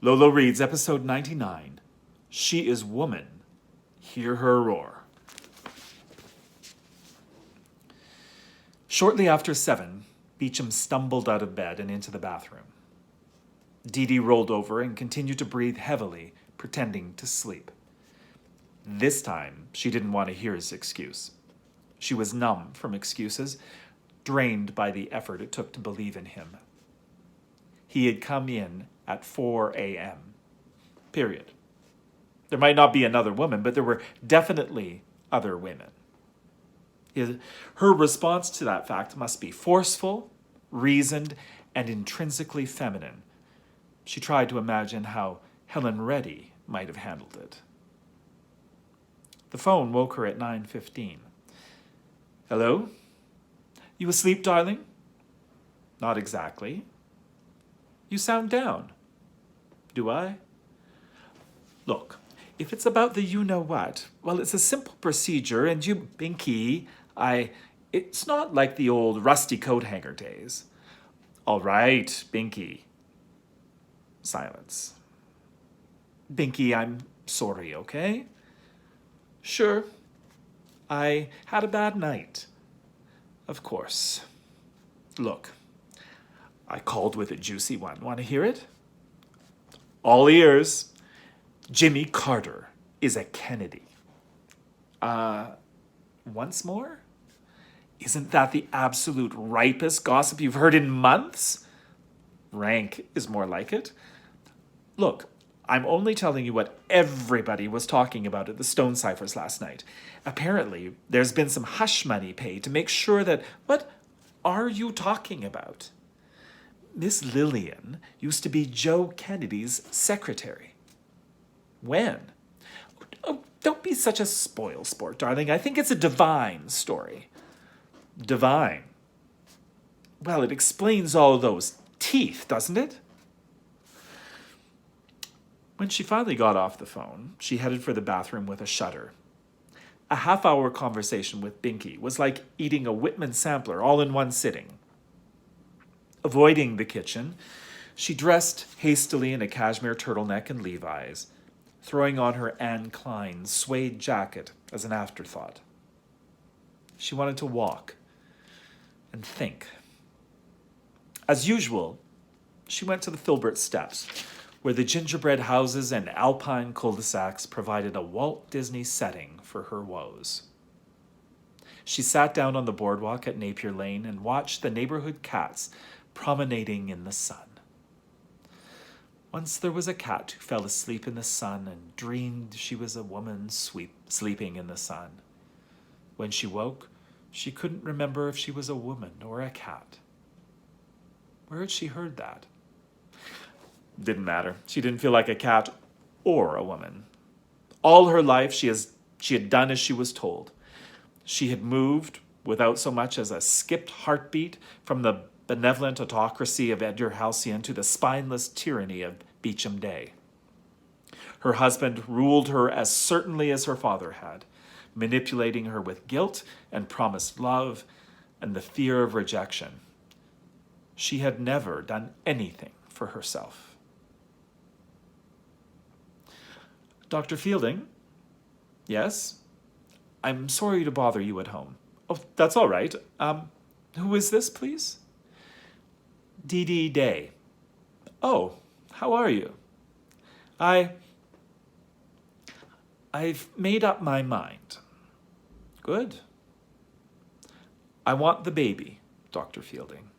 Lolo reads episode 99. She is woman. Hear her roar. Shortly after 7, Beecham stumbled out of bed and into the bathroom. Dee Dee rolled over and continued to breathe heavily, pretending to sleep. This time, she didn't want to hear his excuse. She was numb from excuses, drained by the effort it took to believe in him. He had come in at 4 a.m. Period. There might not be another woman, but there were definitely other women. Her response to that fact must be forceful, reasoned, and intrinsically feminine. She tried to imagine how Helen Reddy might have handled it. The phone woke her at 9:15. Hello? You asleep, darling? Not exactly. You sound down. Do I? Look, if it's about the you-know-what, well, it's a simple procedure, and you, Binky, it's not like the old rusty coat hanger days. All right, Binky. Silence. Binky, I'm sorry, okay? Sure. I had a bad night. Of course. Look, I called with a juicy one. Want to hear it? All ears. Jimmy Carter is a Kennedy. Once more? Isn't that the absolute ripest gossip you've heard in months? Rank is more like it. Look, I'm only telling you what everybody was talking about at the Stone Ciphers last night. Apparently, there's been some hush money paid to make sure that... What are you talking about? Miss Lillian used to be Joe Kennedy's secretary. When? Oh, don't be such a spoil sport, darling. I think it's a divine story. Divine? Well, it explains all those teeth, doesn't it? When she finally got off the phone, she headed for the bathroom with a shudder. A half-hour conversation with Binky was like eating a Whitman sampler all in one sitting. Avoiding the kitchen, she dressed hastily in a cashmere turtleneck and Levi's, throwing on her Anne Klein suede jacket as an afterthought. She wanted to walk and think. As usual, she went to the Filbert steps, where the gingerbread houses and alpine cul-de-sacs provided a Walt Disney setting for her woes. She sat down on the boardwalk at Napier Lane and watched the neighborhood cats promenading in the sun. Once there was a cat who fell asleep in the sun and dreamed she was a woman sleeping in the sun. When she woke, she couldn't remember if she was a woman or a cat. Where had she heard that? Didn't matter. She didn't feel like a cat or a woman. All her life, she had done as she was told. She had moved, without so much as a skipped heartbeat, from the benevolent autocracy of Edgar Halcyon to the spineless tyranny of Beecham Day. Her husband ruled her as certainly as her father had, manipulating her with guilt and promised love and the fear of rejection. She had never done anything for herself. Dr. Fielding? Yes? I'm sorry to bother you at home. Oh, that's all right. Who is this, please? Dee Dee Day. Oh, how are you? I've made up my mind. Good. I want the baby, Dr. Fielding.